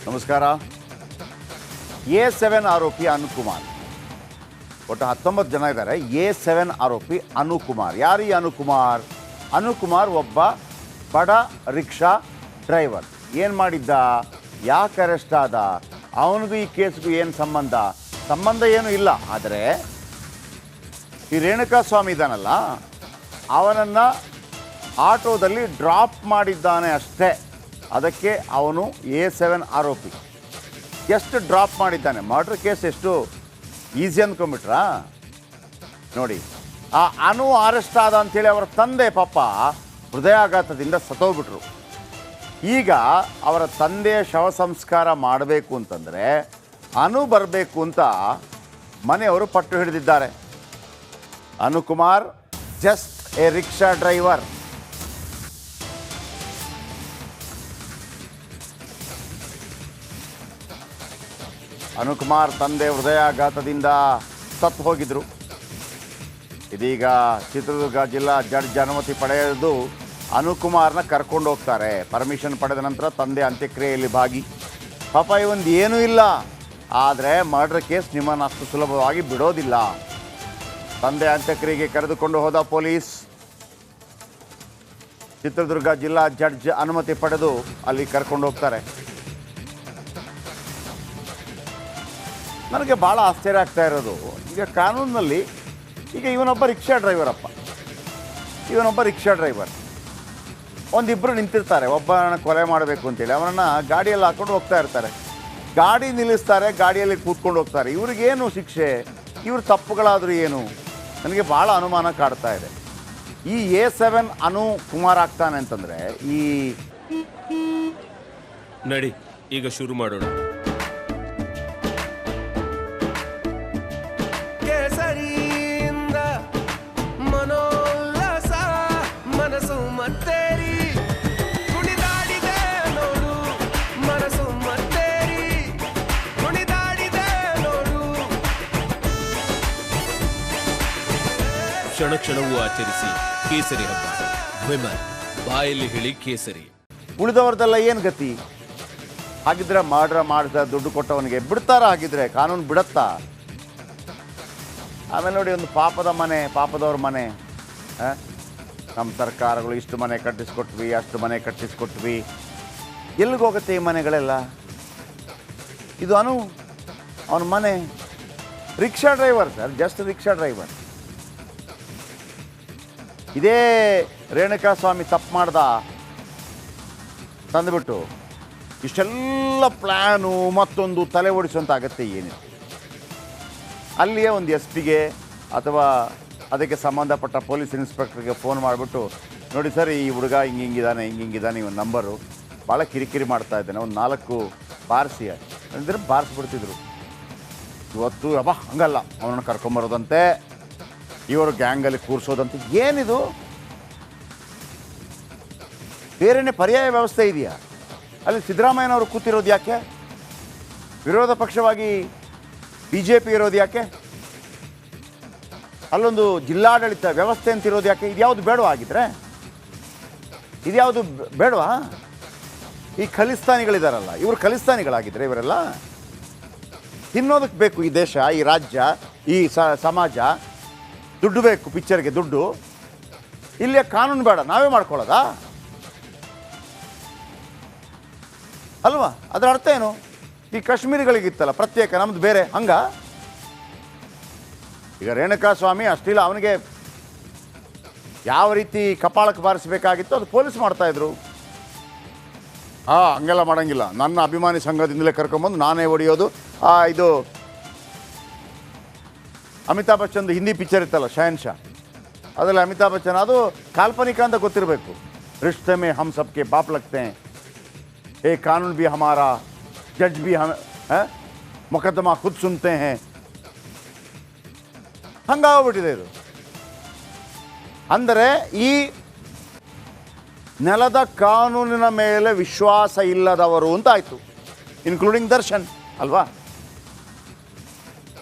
ನಮಸ್ಕಾರ. A7 ಆರೋಪಿ ಅನುಕುಮಾರ್, ಒಟ್ಟು 19 ಜನ ಇದ್ದಾರೆ. A7 ಆರೋಪಿ ಅನುಕುಮಾರ್. ಯಾರು ಈ ಅನುಕುಮಾರ್? ಅನುಕುಮಾರ್ ಒಬ್ಬ ಬಡ ರಿಕ್ಷಾ ಡ್ರೈವರ್. ಏನು ಮಾಡಿದ್ದ, ಯಾಕೆ ಅರೆಸ್ಟ್ ಆದ, ಅವನಿಗೂ ಈ ಕೇಸ್ಗೂ ಏನು ಸಂಬಂಧ ಏನೂ ಇಲ್ಲ. ಆದರೆ ಈ ರೇಣುಕಾಸ್ವಾಮಿ ಇದ್ದಾನಲ್ಲ, ಅವನನ್ನು ಆಟೋದಲ್ಲಿ ಡ್ರಾಪ್ ಮಾಡಿದ್ದಾನೆ ಅಷ್ಟೇ. ಅದಕ್ಕೆ ಅವನು A7 ಆರೋಪಿ. ಎಷ್ಟು ಡ್ರಾಪ್ ಮಾಡಿದ್ದಾನೆ? ಮರ್ಡರ್ ಕೇಸ್ ಎಷ್ಟು ಈಸಿ ಅಂದ್ಕೊಂಬಿಟ್ರಾ? ನೋಡಿ, ಆ ಅರೆಸ್ಟ್ ಆದ ಅಂಥೇಳಿ ಅವರ ತಂದೆ ಪಾಪ ಹೃದಯಾಘಾತದಿಂದ ಸತ್ತೋಗ್ಬಿಟ್ರು. ಈಗ ಅವರ ತಂದೆಯ ಶವ ಸಂಸ್ಕಾರ ಮಾಡಬೇಕು ಅಂತಂದರೆ ಬರಬೇಕು ಅಂತ ಮನೆಯವರು ಪಟ್ಟು ಹಿಡಿದಿದ್ದಾರೆ. Anukumar just A rickshaw driver. Anukumar ತಂದೆ ಹೃದಯಾಘಾತದಿಂದ ಸತ್ತು ಹೋಗಿದ್ರು. ಇದೀಗ ಚಿತ್ರದುರ್ಗ ಜಿಲ್ಲಾ ಜಡ್ಜ್ ಅನುಮತಿ ಪಡೆದು ಅನುಕುಮಾರ್ನ ಕರ್ಕೊಂಡು ಹೋಗ್ತಾರೆ. ಪರ್ಮಿಷನ್ ಪಡೆದ ನಂತರ ತಂದೆ ಅಂತ್ಯಕ್ರಿಯೆಯಲ್ಲಿ ಭಾಗಿ. ಪಾಪ ಇವೊಂದು ಏನೂ ಇಲ್ಲ, ಆದರೆ ಮರ್ಡರ್ ಕೇಸ್ ನಿಮ್ಮನ್ನು ಅಷ್ಟು ಸುಲಭವಾಗಿ ಬಿಡೋದಿಲ್ಲ. ತಂದೆ ಅಂತ್ಯಕ್ರಿಯೆಗೆ ಕರೆದುಕೊಂಡು ಹೋದ ಪೊಲೀಸ್. ಚಿತ್ರದುರ್ಗ ಜಿಲ್ಲಾ ಜಡ್ಜ್ ಅನುಮತಿ ಪಡೆದು ಅಲ್ಲಿ ಕರ್ಕೊಂಡು ಹೋಗ್ತಾರೆ. ನನಗೆ ಭಾಳ ಆಶ್ಚರ್ಯ ಆಗ್ತಾ ಇರೋದು, ಈಗ ಕಾನೂನಿನಲ್ಲಿ ಈಗ ಇವನೊಬ್ಬ ರಿಕ್ಷಾ ಡ್ರೈವರ್. ಒಂದಿಬ್ಬರು ನಿಂತಿರ್ತಾರೆ, ಒಬ್ಬನ ಕೊಲೆ ಮಾಡಬೇಕು ಅಂತೇಳಿ ಅವನನ್ನು ಗಾಡಿಯಲ್ಲಿ ಹಾಕ್ಕೊಂಡು ಹೋಗ್ತಾ ಇರ್ತಾರೆ. ಗಾಡಿ ನಿಲ್ಲಿಸ್ತಾರೆ, ಗಾಡಿಯಲ್ಲಿ ಕೂತ್ಕೊಂಡು ಹೋಗ್ತಾರೆ. ಇವ್ರಿಗೇನು ಶಿಕ್ಷೆ? ಇವ್ರ ತಪ್ಪುಗಳಾದರೂ ಏನು? ನನಗೆ ಭಾಳ ಅನುಮಾನ ಕಾಡ್ತಾ ಇದೆ. ಈ A7 ಅನುಕುಮಾರ್ ಆಗ್ತಾನೆ ಅಂತಂದರೆ ಈ ನಡಿ ಈಗ ಶುರು ಮಾಡೋಣ. ಕ್ಷಣ ಕ್ಷಣವೂ ಆಚರಿಸಿ ಕೇಸರಿ ಹಬ್ಬ. ವಿಮಲ್ ಬಾಯಲ್ಲಿ ಹೇಳಿ ಕೇಸರಿ. ಉಳಿದವ್ರದ್ದೆಲ್ಲ ಏನು ಗತಿ? ಹಾಗಿದ್ರೆ ಮಾಡಿದ ದುಡ್ಡು ಕೊಟ್ಟವನಿಗೆ ಬಿಡ್ತಾರ? ಹಾಗಿದ್ರೆ ಕಾನೂನು ಬಿಡತ್ತಾ? ಆಮೇಲೆ ನೋಡಿ, ಒಂದು ಪಾಪದವ್ರ ಮನೆ. ನಮ್ಮ ಸರ್ಕಾರಗಳು ಇಷ್ಟು ಮನೆ ಕಟ್ಟಿಸ್ಕೊಟ್ವಿ, ಅಷ್ಟು ಮನೆ ಕಟ್ಟಿಸ್ಕೊಟ್ವಿ. ಎಲ್ಲಿಗೋಗುತ್ತೆ ಈ ಮನೆಗಳೆಲ್ಲ? ಇದು ಅವನ ಮನೆ. Rickshaw driver sir, just rickshaw driver. ಇದೇ ರೇಣುಕಾಸ್ವಾಮಿ ತಪ್ಪು ಮಾಡ್ದ ತಂದುಬಿಟ್ಟು ಇಷ್ಟೆಲ್ಲ ಪ್ಲ್ಯಾನು ಮತ್ತೊಂದು ತಲೆ ಓಡಿಸುವಂಥ ಅಗತ್ಯ ಏನಿದೆ? ಅಲ್ಲಿಯೇ ಒಂದು SP ಅಥವಾ ಅದಕ್ಕೆ ಸಂಬಂಧಪಟ್ಟ ಪೊಲೀಸ್ ಇನ್ಸ್ಪೆಕ್ಟರ್ಗೆ ಫೋನ್ ಮಾಡಿಬಿಟ್ಟು, ನೋಡಿ ಸರ್, ಈ ಹುಡುಗ ಹಿಂಗಿದ್ದಾನೆ, ಇವನ್ ನಂಬರು ಭಾಳ ಕಿರಿಕಿರಿ ಮಾಡ್ತಾ ಇದ್ದಾನೆ, ಒಂದು 4 ಬಾರಿಸಿ ಅಂದರೆ ಬಾರಿಸ್ಬಿಡ್ತಿದ್ರು. ಇವತ್ತು ಹಂಗಲ್ಲ, ಅವನನ್ನು ಕರ್ಕೊಂಬರೋದಂತೆ, ಇವರು ಗ್ಯಾಂಗಲ್ಲಿ ಕೂರಿಸೋದಂತೆ. ಏನಿದು? ಬೇರೆಯೇ ಪರ್ಯಾಯ ವ್ಯವಸ್ಥೆ ಇದೆಯಾ? ಅಲ್ಲಿ ಸಿದ್ದರಾಮಯ್ಯನವರು ಕೂತಿರೋದು ಯಾಕೆ? ವಿರೋಧ ಪಕ್ಷವಾಗಿ BJP ಇರೋದು ಯಾಕೆ? ಅಲ್ಲೊಂದು ಜಿಲ್ಲಾಡಳಿತ ವ್ಯವಸ್ಥೆ ಅಂತಿರೋದು ಯಾಕೆ? ಇದ್ಯಾವುದು ಬೇಡವಾ? ಆಗಿದ್ರೆ ಇದ್ಯಾವುದು ಬೇಡವಾ? ಈ ಖಲಿಸ್ತಾನಿಗಳಿದಾರಲ್ಲ, ಇವರು ಖಲಿಸ್ತಾನಿಗಳಾಗಿದ್ದರೆ ಇವರೆಲ್ಲ ತಿನ್ನೋದಕ್ಕೆ ಬೇಕು ಈ ದೇಶ, ಈ ರಾಜ್ಯ, ಈ ಸಮಾಜ. ದುಡ್ಡು ಬೇಕು, ಪಿಕ್ಚರ್ಗೆ ದುಡ್ಡು. ಇಲ್ಲಿಯ ಕಾನೂನು ಬೇಡ, ನಾವೇ ಮಾಡ್ಕೊಳ್ಳೋದಾ ಅಲ್ವಾ? ಅದರ ಅರ್ಥ ಏನು? ಈ ಕಾಶ್ಮೀರಿಗಳಿಗಿತ್ತಲ್ಲ ಪ್ರತ್ಯೇಕ, ನಮ್ದು ಬೇರೆ, ಹಂಗ? ಈಗ ರೇಣುಕಾಸ್ವಾಮಿ ಅಷ್ಟಿಲ್ಲ, ಅವನಿಗೆ ಯಾವ ರೀತಿ ಕಪಾಳಕ್ಕೆ ಬಾರಿಸಬೇಕಾಗಿತ್ತು ಅದು ಪೊಲೀಸ್ ಮಾಡ್ತಾಯಿದ್ರು. ಹಂಗೆಲ್ಲ ಮಾಡೋಂಗಿಲ್ಲ, ನನ್ನ ಅಭಿಮಾನಿ ಸಂಘದಿಂದಲೇ ಕರ್ಕೊಂಬಂದು ನಾನೇ ಹೊಡೆಯೋದು. ಇದು ಅಮಿತಾಬ್ ಬಚ್ಚನ್ದು ಹಿಂದಿ ಪಿಕ್ಚರ್ ಇತ್ತಲ್ಲ, ಶಹನ್ಶಾ, ಅದರಲ್ಲಿ ಅಮಿತಾಬ್ ಬಚ್ಚನ್, ಅದು ಕಾಲ್ಪನಿಕ ಅಂತ ಗೊತ್ತಿರಬೇಕು. ರಿಶ್ತೆ ಮೇ ಹಮ್ ಸಬ್ಕೆ ಬಾಪ್ ಲಗ್ತೆ ಹೈ, ಏ ಕಾನೂನು ಭಿ ಹಮಾರಾ, ಜಡ್ಜ್ ಭಿ ಮೊಕದ್ದಮಾ ಖುದ್ ಸುನ್ತೆ ಹೈ, ಹಂಗಾಗ್ಬಿಟ್ಟಿದೆ ಇದು. ಅಂದರೆ ಈ ನೆಲದ ಕಾನೂನಿನ ಮೇಲೆ ವಿಶ್ವಾಸ ಇಲ್ಲದವರು ಅಂತ ಆಯಿತು, ಇನ್ಕ್ಲೂಡಿಂಗ್ ದರ್ಶನ್ ಅಲ್ವಾ?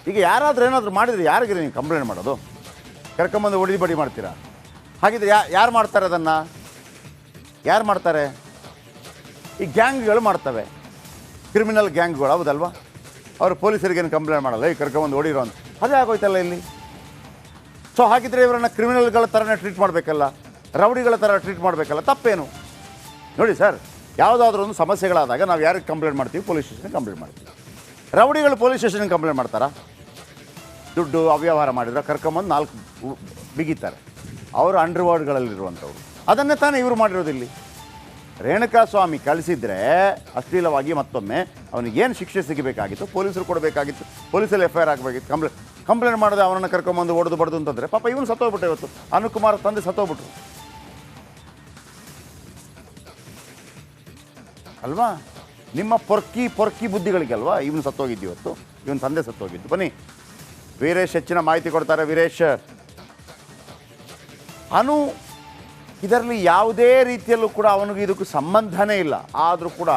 ಈಗ ಯಾರಾದರೂ ಏನಾದರೂ ಮಾಡಿದರೆ ಯಾರಿಗೆ ನೀವು ಕಂಪ್ಲೇಂಟ್ ಮಾಡೋದು? ಕರ್ಕೊಂಬಂದು ಹೊಡೆದು ಬಡಿ ಮಾಡ್ತೀರಾ? ಹಾಗಿದ್ರೆ ಯಾರು ಮಾಡ್ತಾರೆ ಅದನ್ನು? ಯಾರು ಮಾಡ್ತಾರೆ? ಈ ಗ್ಯಾಂಗ್ಗಳು ಮಾಡ್ತವೆ. ಕ್ರಿಮಿನಲ್ ಗ್ಯಾಂಗ್ಗಳು ಹೌದಲ್ವಾ? ಅವರು ಪೊಲೀಸರಿಗೇನು ಕಂಪ್ಲೇಂಟ್ ಮಾಡಲ್ಲ, ಈ ಕರ್ಕೊಂಬಂದು ಓಡಿರೋ ಅಂತ. ಅದೇ ಆಗೋಯ್ತಲ್ಲ ಇಲ್ಲಿ. ಸೊ ಹಾಗಿದ್ರೆ ಇವರನ್ನು ಕ್ರಿಮಿನಲ್ಗಳ ಥರನೇ ಟ್ರೀಟ್ ಮಾಡಬೇಕಲ್ಲ, ರೌಡಿಗಳ ಥರ ಟ್ರೀಟ್ ಮಾಡಬೇಕಲ್ಲ, ತಪ್ಪೇನು? ನೋಡಿ ಸರ್, ಯಾವುದಾದ್ರೂ ಒಂದು ಸಮಸ್ಯೆಗಳಾದಾಗ ನಾವು ಯಾರಿಗೆ ಕಂಪ್ಲೇಂಟ್ ಮಾಡ್ತೀವಿ? ಪೊಲೀಸ್ ಸ್ಟೇಷನ್ಗೆ ಕಂಪ್ಲೇಂಟ್ ಮಾಡ್ತೀವಿ. ರೌಡಿಗಳು ಪೊಲೀಸ್ ಸ್ಟೇಷನ್ಗೆ ಕಂಪ್ಲೇಂಟ್ ಮಾಡ್ತಾರಾ? ದುಡ್ಡು ಅವ್ಯವಹಾರ ಮಾಡಿದ್ರೆ ಕರ್ಕೊಂಬಂದು 4 ಬಿಗಿತಾರೆ. ಅವರು ಅಂಡರ್ವರ್ಲ್ಡ್ಗಳಲ್ಲಿರುವಂಥವ್ರು. ಅದನ್ನೇ ತಾನೇ ಇವರು ಮಾಡಿರೋದಿಲ್ಲಿ. ರೇಣುಕಾಸ್ವಾಮಿ ಕಳಿಸಿದ್ರೆ ಅಶ್ಲೀಲವಾಗಿ ಮತ್ತೊಮ್ಮೆ ಅವನಿಗೇನು ಶಿಕ್ಷೆ ಸಿಗಬೇಕಾಗಿತ್ತು ಪೊಲೀಸರು ಕೊಡಬೇಕಾಗಿತ್ತು. ಪೊಲೀಸಲ್ಲಿ FIR ಆಗಬೇಕಿತ್ತು. ಕಂಪ್ಲೇಂಟ್ ಮಾಡಿದೆ ಅವನನ್ನು ಕರ್ಕೊಂಬಂದು ಹೊಡೆದು ಬಡ್ದು ಅಂತಂದರೆ ಪಾಪ ಇವನು ಸತ್ತೋಗ್ಬಿಟ್ಟೆ. ಇವತ್ತು ಅನುಕುಮಾರ್ ತಂದೆ ಸತ್ತೋಗ್ಬಿಟ್ರು ಅಲ್ವಾ? ನಿಮ್ಮ ಪೊರ್ಕಿ ಬುದ್ಧಿಗಳಿಗಲ್ವಾ ಇವನು ಸತ್ತೋಗಿದ್ದು, ಇವತ್ತು ಇವನು ತಂದೆ ಸತ್ತೋಗಿದ್ದು. ಬನ್ನಿ, ವೀರೇಶ್ ಹೆಚ್ಚಿನ ಮಾಹಿತಿ ಕೊಡ್ತಾರೆ. ವೀರೇಶ್, ಇದರಲ್ಲಿ ಯಾವುದೇ ರೀತಿಯಲ್ಲೂ ಕೂಡ ಅವನಿಗೆ ಇದಕ್ಕೂ ಸಂಬಂಧನೇ ಇಲ್ಲ. ಆದರೂ ಕೂಡ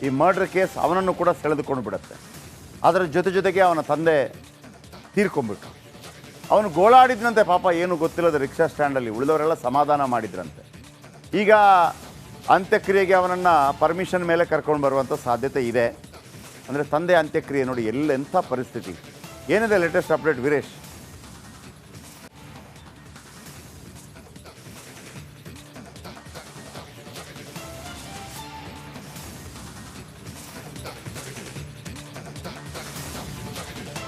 ಈ ಮರ್ಡರ್ ಕೇಸ್ ಅವನನ್ನು ಕೂಡ ಸೆಳೆದುಕೊಂಡು ಬಿಡುತ್ತೆ. ಅದರ ಜೊತೆಗೆ ಅವನ ತಂದೆ ತೀರ್ಕೊಂಡ್ಬಿಟ್ಟು ಅವನು ಗೋಳಾಡಿದ್ರಂತೆ ಪಾಪ, ಏನು ಗೊತ್ತಿಲ್ಲದ ರಿಕ್ಷಾ ಸ್ಟ್ಯಾಂಡಲ್ಲಿ. ಉಳಿದವರೆಲ್ಲ ಸಮಾಧಾನ ಮಾಡಿದ್ರಂತೆ. ಈಗ ಅಂತ್ಯಕ್ರಿಯೆಗೆ ಅವನನ್ನು ಪರ್ಮಿಷನ್ ಮೇಲೆ ಕರ್ಕೊಂಡು ಬರುವಂಥ ಸಾಧ್ಯತೆ ಇದೆ. ಅಂದರೆ ತಂದೆ ಅಂತ್ಯಕ್ರಿಯೆ ನೋಡಿ ಎಂಥ ಪರಿಸ್ಥಿತಿ. ಏನಿದೆ ಲೇಟೆಸ್ಟ್ ಅಪ್ಡೇಟ್ ವೀರೇಶ್?